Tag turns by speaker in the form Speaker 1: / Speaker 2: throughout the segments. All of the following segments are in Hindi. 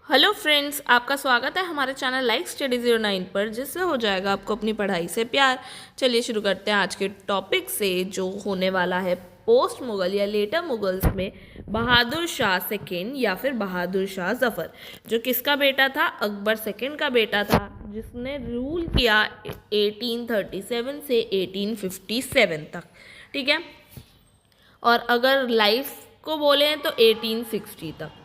Speaker 1: हेलो फ्रेंड्स, आपका स्वागत है हमारे चैनल लाइक स्टडी 09 पर, जिससे हो जाएगा आपको अपनी पढ़ाई से प्यार। चलिए शुरू करते हैं आज के टॉपिक से, जो होने वाला है पोस्ट मुगल या लेटर मुगल्स में बहादुर शाह सेकेंड या फिर बहादुर शाह जफ़र, जो किसका बेटा था? अकबर सेकेंड का बेटा था, जिसने रूल किया 1837 से 1857 तक। ठीक है, और अगर लाइफ को बोलें तो 1860 तक।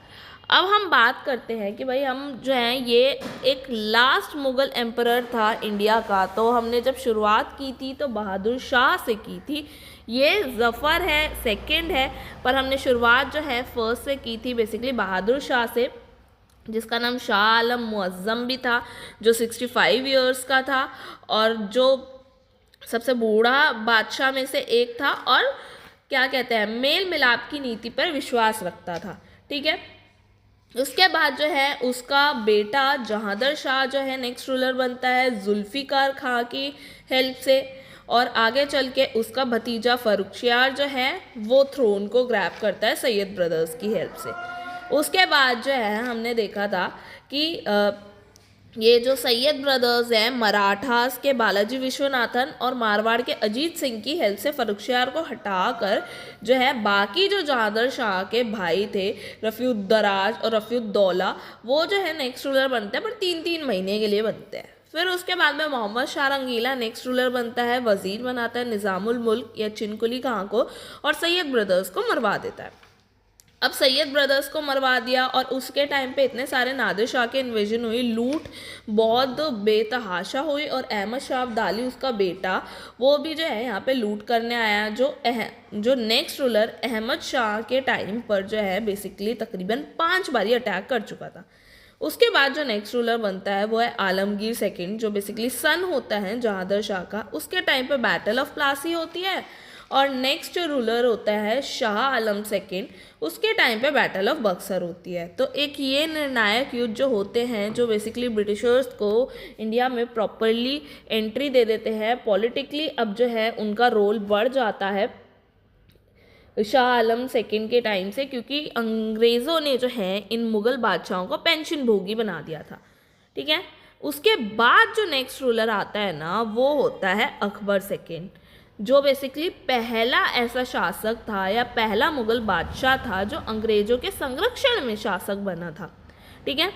Speaker 1: अब हम बात करते हैं कि भाई हम जो है ये एक लास्ट मुग़ल एम्परर था इंडिया का, तो हमने जब शुरुआत की थी तो बहादुर शाह से की थी। ये ज़फ़र है सेकंड है, पर हमने शुरुआत जो है फर्स्ट से की थी, बेसिकली बहादुर शाह से, जिसका नाम शाह आलम मुअज़्ज़म भी था, जो 65 ईयर्स का था और जो सबसे बूढ़ा बादशाह में से एक था, और क्या कहते हैं, मेल मिलाप की नीति पर विश्वास रखता था। ठीक है, उसके बाद जो है उसका बेटा जहांदर शाह जो है नेक्स्ट रूलर बनता है जुल्फ़िकार खां की हेल्प से, और आगे चल के उसका भतीजा फ़र्रुखशियार जो है वो थ्रोन को ग्रैब करता है सैयद ब्रदर्स की हेल्प से। उसके बाद जो है हमने देखा था कि ये जो सैयद ब्रदर्स हैं, मराठास के बालाजी विश्वनाथन और मारवाड़ के अजीत सिंह की हेल्प से फ़र्रुखशियार को हटाकर जो है बाकी जो जहांदर शाह के भाई थे, रफ़ीउद्दराज और रफ़ीउद्दौला, वो जो है नेक्स्ट रूलर बनते हैं, पर 3-3 महीने के लिए बनते हैं। फिर उसके बाद में मोहम्मद शाह रंगीला नेक्स्ट रूलर बनता है, वज़ीर बनाता है निज़ामुल मुल्क या चिनकुली खां को, और सैयद ब्रदर्स को मरवा देता है। अब सैयद ब्रदर्स को मरवा दिया, और उसके टाइम पे इतने सारे नादिर शाह के इन्वेजन हुई, लूट बहुत बेतहाशा हुई, और अहमद शाह अब्दाली उसका बेटा वो भी जो है यहाँ पे लूट करने आया, जो नेक्स्ट रूलर अहमद शाह के टाइम पर जो है बेसिकली तकरीबन 5 बारी अटैक कर चुका था। उसके बाद जो नेक्स्ट रूलर बनता है वो है आलमगीर सेकंड, जो बेसिकली सन होता है जहांदर शाह का। उसके टाइम पे बैटल ऑफ प्लासी होती है, और नेक्स्ट जो रूलर होता है शाह आलम सेकंड, उसके टाइम पे बैटल ऑफ बक्सर होती है। तो एक ये निर्णायक युद्ध जो होते हैं, जो बेसिकली ब्रिटिशर्स को इंडिया में प्रॉपरली एंट्री दे देते हैं पॉलिटिकली, अब जो है उनका रोल बढ़ जाता है शाह आलम सेकंड के टाइम से, क्योंकि अंग्रेज़ों ने जो है इन मुग़ल बादशाहों को पेंशन भोगी बना दिया था। ठीक है, उसके बाद जो नेक्स्ट रूलर आता है ना, वो होता है अकबर सेकंड, जो बेसिकली पहला ऐसा शासक था या पहला मुग़ल बादशाह था जो अंग्रेज़ों के संरक्षण में शासक बना था। ठीक है,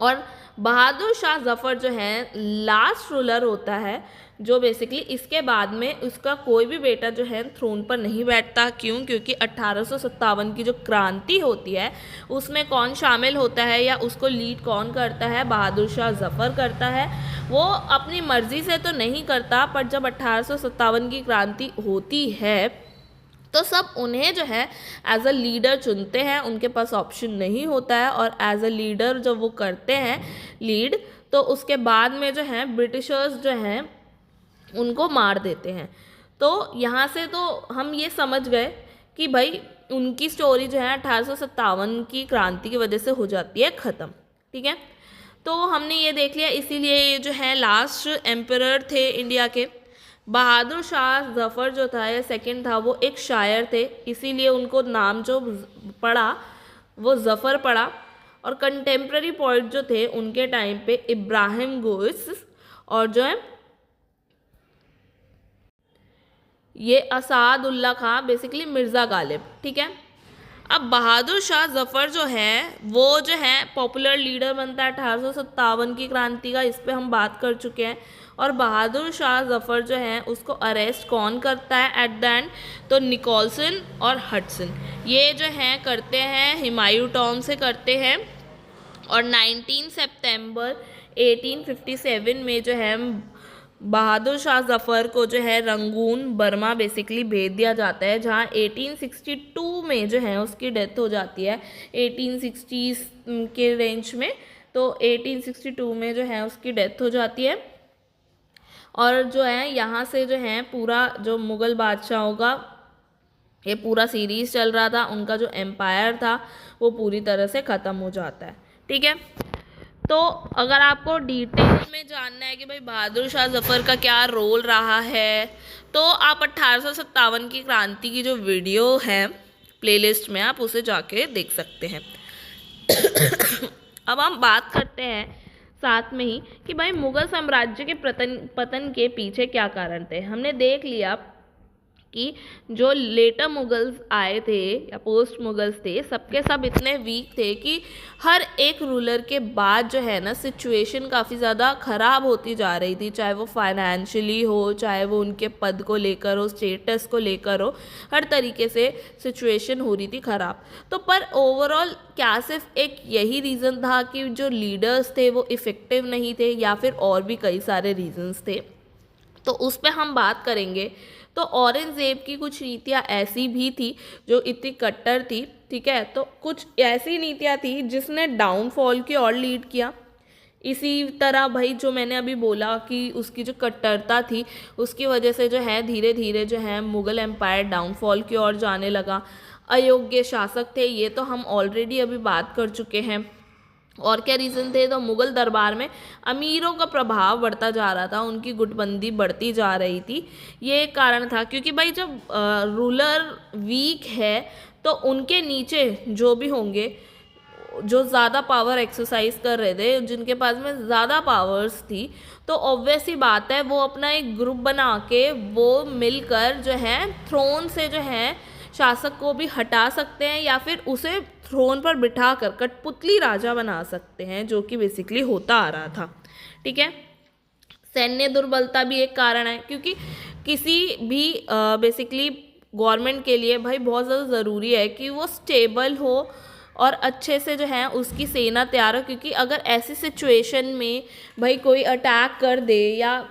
Speaker 1: और बहादुर शाह जफ़र जो है लास्ट रूलर होता है, जो बेसिकली इसके बाद में उसका कोई भी बेटा जो है थ्रोन पर नहीं बैठता। क्यों? क्योंकि 1857 की जो क्रांति होती है उसमें कौन शामिल होता है या उसको लीड कौन करता है? बहादुर शाह जफ़र करता है। वो अपनी मर्ज़ी से तो नहीं करता, पर जब 1857 की क्रांति होती है तो सब उन्हें जो है एज अ लीडर चुनते हैं, उनके पास ऑप्शन नहीं होता है, और एज अ लीडर जब वो करते हैं लीड, तो उसके बाद में जो है ब्रिटिशर्स जो हैं उनको मार देते हैं। तो यहाँ से तो हम ये समझ गए कि भाई उनकी स्टोरी जो है 1857 की क्रांति की वजह से हो जाती है ख़त्म। ठीक है, तो हमने ये देख लिया, इसीलिए ये जो है लास्ट एम्परर थे इंडिया के। बहादुर शाह जफ़र जो था या सेकंड था, वो एक शायर थे, इसीलिए उनको नाम जो पड़ा वो ज़फ़र पड़ा। और कंटेम्प्रेरी पोइट जो थे उनके टाइम पे इब्राहिम गोइस, और जो है ये असादुल्ला खां, बेसिकली मिर्ज़ा गालिब। ठीक है, अब बहादुर शाह जफ़र जो है वो जो है पॉपुलर लीडर बनता है 1857 की क्रांति का, इस पे हम बात कर चुके हैं। और बहादुर शाह जफ़र जो है उसको अरेस्ट कौन करता है एट द एंड? तो निकोलसन और हडसन ये जो हैं करते हैं, हुमायूं टाउन से करते हैं, और 19 सितंबर 1857 में जो है बहादुर शाह जफ़र को जो है रंगून बर्मा बेसिकली भेज दिया जाता है, जहाँ 1862 में जो है उसकी डेथ हो जाती है, 1860s के रेंज में। तो 1862 में जो है उसकी डेथ हो जाती है, और जो है यहाँ से जो है पूरा जो मुग़ल बादशाहों का ये पूरा सीरीज़ चल रहा था, उनका जो एम्पायर था वो पूरी तरह से ख़त्म हो जाता है। ठीक है, तो अगर आपको डिटेल में जानना है कि भाई बहादुर शाह जफ़र का क्या रोल रहा है, तो आप 1857 की क्रांति की जो वीडियो है प्लेलिस्ट में, आप उसे जाके देख सकते हैं। अब हम बात करते हैं साथ में ही कि भाई मुगल साम्राज्य के पतन के पीछे क्या कारण थे। हमने देख लिया कि जो लेटर मुगल्स आए थे या पोस्ट मुगल्स थे, सबके सब इतने वीक थे कि हर एक रूलर के बाद जो है ना सिचुएशन काफ़ी ज़्यादा ख़राब होती जा रही थी, चाहे वो फाइनेंशियली हो, चाहे वो उनके पद को लेकर हो, स्टेटस को लेकर हो, हर तरीके से सिचुएशन हो रही थी ख़राब। तो पर ओवरऑल क्या सिर्फ एक यही रीज़न था कि जो लीडर्स थे वो इफ़ेक्टिव नहीं थे, या फिर और भी कई सारे रीजंस थे? तो उस पर हम बात करेंगे। तो औरंगज़ेब की कुछ नीतियाँ ऐसी भी थी जो इतनी कट्टर थी, ठीक है। तो कुछ ऐसी नीतियाँ थी जिसने डाउनफॉल की ओर लीड किया। इसी तरह भाई जो मैंने अभी बोला कि उसकी जो कट्टरता थी उसकी वजह से जो है धीरे धीरे जो है मुग़ल एम्पायर डाउनफॉल की ओर जाने लगा। अयोग्य शासक थे, ये तो हम ऑलरेडी अभी बात कर चुके हैं। और क्या रीज़न थे? तो मुग़ल दरबार में अमीरों का प्रभाव बढ़ता जा रहा था, उनकी गुटबंदी बढ़ती जा रही थी। ये एक कारण था, क्योंकि भाई जब रूलर वीक है तो उनके नीचे जो भी होंगे, जो ज़्यादा पावर एक्सरसाइज कर रहे थे, जिनके पास में ज़्यादा पावर्स थी, तो ऑब्वियस ही बात है वो अपना एक ग्रुप बना के वो मिलकर जो है थ्रोन से जो है शासक को भी हटा सकते हैं, या फिर उसे थ्रोन पर बिठा कर कठपुतली राजा बना सकते हैं, जो कि बेसिकली होता आ रहा था, ठीक है। सैन्य दुर्बलता भी एक कारण है, क्योंकि किसी भी बेसिकली गवर्नमेंट के लिए भाई बहुत ज़्यादा ज़रूरी है कि वो स्टेबल हो और अच्छे से जो है उसकी सेना तैयार हो, क्योंकि अगर ऐसी सिचुएशन में भाई कोई अटैक कर दे या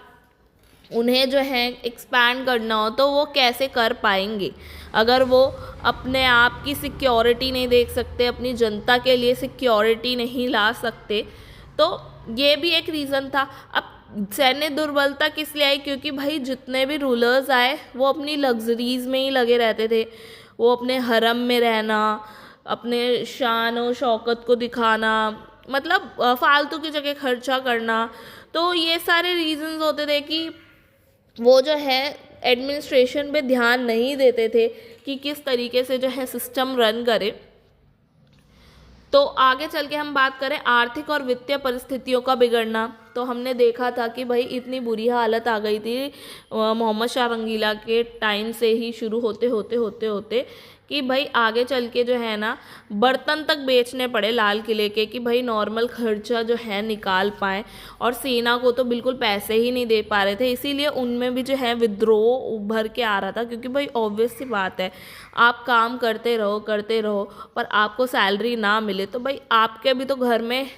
Speaker 1: उन्हें जो है एक्सपैंड करना हो तो वो कैसे कर पाएंगे अगर वो अपने आप की सिक्योरिटी नहीं देख सकते, अपनी जनता के लिए सिक्योरिटी नहीं ला सकते। तो ये भी एक रीज़न था। अब सैन्य दुर्बलता किस लिए आई? क्योंकि भाई जितने भी रूलर्स आए वो अपनी लग्जरीज़ में ही लगे रहते थे, वो अपने हरम में रहना, अपने शान और शौकत को दिखाना, मतलब फालतू की जगह खर्चा करना। तो ये सारे रीजंस होते थे कि वो जो है एडमिनिस्ट्रेशन पे ध्यान नहीं देते थे कि किस तरीके से जो है सिस्टम रन करे। तो आगे चल के हम बात करें आर्थिक और वित्तीय परिस्थितियों का बिगड़ना, तो हमने देखा था कि भाई इतनी बुरी हालत आ गई थी मोहम्मद शाह रंगीला के टाइम से ही शुरू होते होते होते होते कि भाई आगे चल के जो है ना बर्तन तक बेचने पड़े लाल किले के कि भाई नॉर्मल खर्चा जो है निकाल पाएँ, और सेना को तो बिल्कुल पैसे ही नहीं दे पा रहे थे। इसीलिए उनमें भी जो है विद्रोह उभर के आ रहा था, क्योंकि भाई ऑब्वियस सी बात है, आप काम करते रहो पर आपको सैलरी ना मिले तो भाई आपके भी तो घर में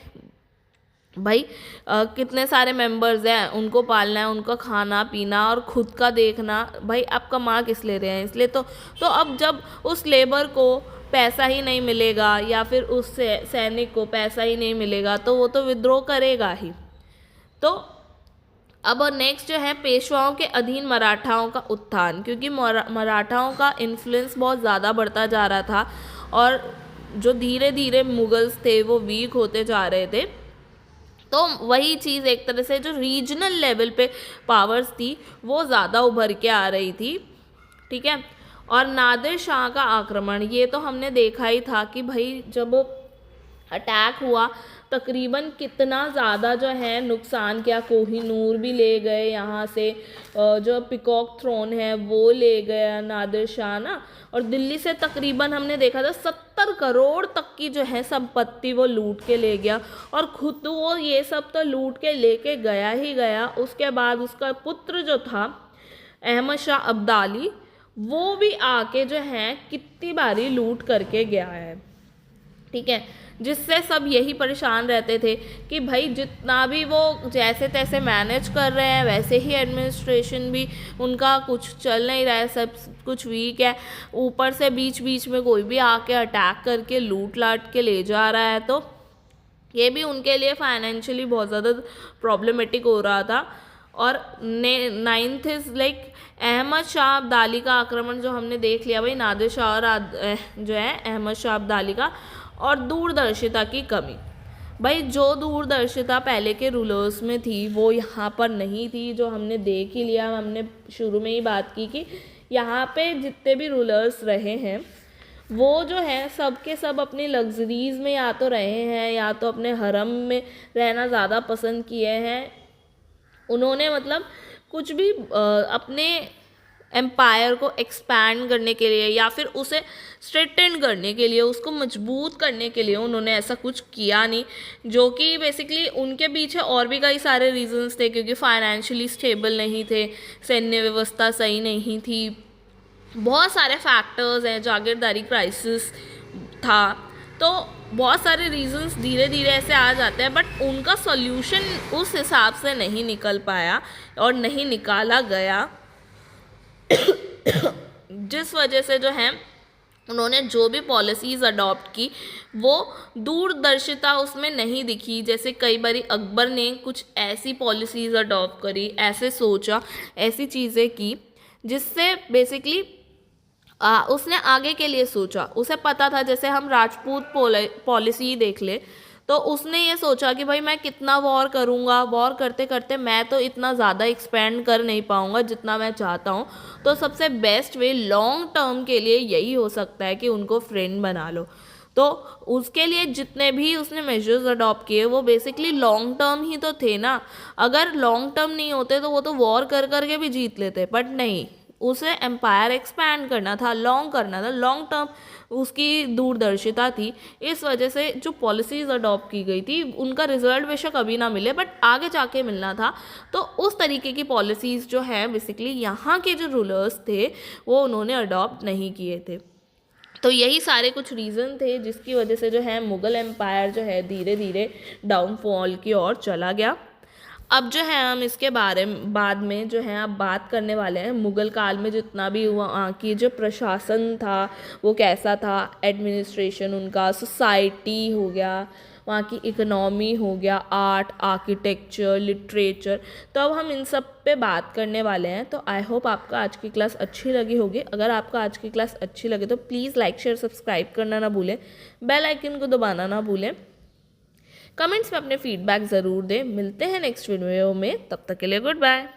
Speaker 1: भाई कितने सारे मेंबर्स हैं, उनको पालना है, उनका खाना पीना और खुद का देखना। भाई आप कमा किस ले रहे हैं? इसलिए तो अब जब उस लेबर को पैसा ही नहीं मिलेगा या फिर उस सैनिक को पैसा ही नहीं मिलेगा तो वो तो विद्रोह करेगा ही। तो अब नेक्स्ट जो है पेशवाओं के अधीन मराठाओं का उत्थान, क्योंकि मराठाओं का इन्फ्लुएंस बहुत ज़्यादा बढ़ता जा रहा था और जो धीरे धीरे मुगल्स थे वो वीक होते जा रहे थे। तो वही चीज़ एक तरह से जो रीजनल लेवल पे पावर्स थी वो ज़्यादा उभर के आ रही थी, ठीक है। और नादिर शाह का आक्रमण, ये तो हमने देखा ही था कि भाई जब अटैक हुआ तकरीबन कितना ज़्यादा जो है नुकसान किया। कोहिनूर भी ले गए यहाँ से, जो पिकॉक थ्रोन है वो ले गया नादिर शाह ना, और दिल्ली से तकरीबन हमने देखा था 70 करोड़ तक की जो है संपत्ति वो लूट के ले गया, और खुद वो ये सब तो लूट के लेके गया ही गया। उसके बाद उसका पुत्र जो था अहमद शाह अब्दाली, वो भी आके जो है कितनी बारी लूट करके गया है, ठीक है। जिससे सब यही परेशान रहते थे कि भाई जितना भी वो जैसे तैसे मैनेज कर रहे हैं वैसे ही एडमिनिस्ट्रेशन भी उनका कुछ चल नहीं रहा है, सब कुछ वीक है। ऊपर से बीच बीच में कोई भी आके अटैक करके लूट लाट के ले जा रहा है, तो ये भी उनके लिए फाइनेंशियली बहुत ज़्यादा प्रॉब्लमेटिक हो रहा था। और ninth is like Ahmad Shah Abdali का आक्रमण, जो हमने देख लिया भाई नादिर शाह और जो है अहमद शाह अब्दाली का। और दूरदर्शिता की कमी, भाई जो दूरदर्शिता पहले के रूलर्स में थी वो यहाँ पर नहीं थी, जो हमने देख ही लिया। हमने शुरू में ही बात की कि यहाँ पे जितने भी रूलर्स रहे हैं वो जो है सब के सब अपनी लग्जरीज़ में या तो रहे हैं या तो अपने हरम में रहना ज़्यादा पसंद किए हैं। उन्होंने मतलब कुछ भी अपने एम्पायर को एक्सपैंड करने के लिए या फिर उसे स्ट्रेटन करने के लिए, उसको मजबूत करने के लिए उन्होंने ऐसा कुछ किया नहीं, जो कि बेसिकली उनके पीछे और भी कई सारे रीजंस थे, क्योंकि फाइनेंशियली स्टेबल नहीं थे, सैन्य व्यवस्था सही नहीं थी, बहुत सारे फैक्टर्स हैं, जागीरदारी क्राइसिस था, तो बहुत सारे रीजंस धीरे धीरे ऐसे आ जाते हैं, बट उनका सॉल्यूशन उस हिसाब से नहीं निकल पाया और नहीं निकाला गया, जिस वजह से जो है उन्होंने जो भी पॉलिसीज़ अडॉप्ट की वो दूरदर्शिता उसमें नहीं दिखी। जैसे कई बारी अकबर ने कुछ ऐसी पॉलिसीज़ अडॉप्ट करी, ऐसे सोचा, ऐसी चीज़ें की जिससे बेसिकली उसने आगे के लिए सोचा, उसे पता था। जैसे हम राजपूत पॉलिसी देख ले तो उसने ये सोचा कि भाई मैं कितना वॉर करूँगा, वॉर करते करते मैं तो इतना ज़्यादा एक्सपेंड कर नहीं पाऊँगा जितना मैं चाहता हूँ, तो सबसे बेस्ट वे लॉन्ग टर्म के लिए यही हो सकता है कि उनको फ्रेंड बना लो। तो उसके लिए जितने भी उसने मेजर्स अडॉप्ट किए वो बेसिकली लॉन्ग टर्म ही तो थे ना। अगर लॉन्ग टर्म नहीं होते तो वो तो वॉर कर करके भी जीत लेते, बट नहीं, उसे एम्पायर एक्सपैंड करना था, लॉन्ग करना था, लॉन्ग टर्म उसकी दूरदर्शिता थी। इस वजह से जो पॉलिसीज़ अडॉप्ट की गई थी उनका रिजल्ट बेशक अभी ना मिले बट आगे जाके मिलना था। तो उस तरीके की पॉलिसीज़ जो है बेसिकली यहाँ के जो रूलर्स थे वो उन्होंने अडॉप्ट नहीं किए थे। तो यही सारे कुछ रीज़न थे जिसकी वजह से जो है मुग़ल एम्पायर जो है धीरे धीरे डाउनफॉल की ओर चला गया। अब जो है हम इसके बारे में बाद में जो है अब बात करने वाले हैं मुग़ल काल में जितना भी वहाँ की जो प्रशासन था वो कैसा था, एडमिनिस्ट्रेशन उनका, सोसाइटी हो गया, वहाँ की इकोनॉमी हो गया, आर्ट, आर्किटेक्चर, लिटरेचर। तो अब हम इन सब पे बात करने वाले हैं। तो आई होप आपको आज की क्लास अच्छी लगी होगी। अगर आपको आज की क्लास अच्छी लगे तो प्लीज़ लाइक शेयर सब्सक्राइब करना ना भूलें, बेल आइकन को दबाना ना भूलें, कमेंट्स में अपने फीडबैक ज़रूर दें। मिलते हैं नेक्स्ट वीडियो में, तब तक के लिए गुड बाय।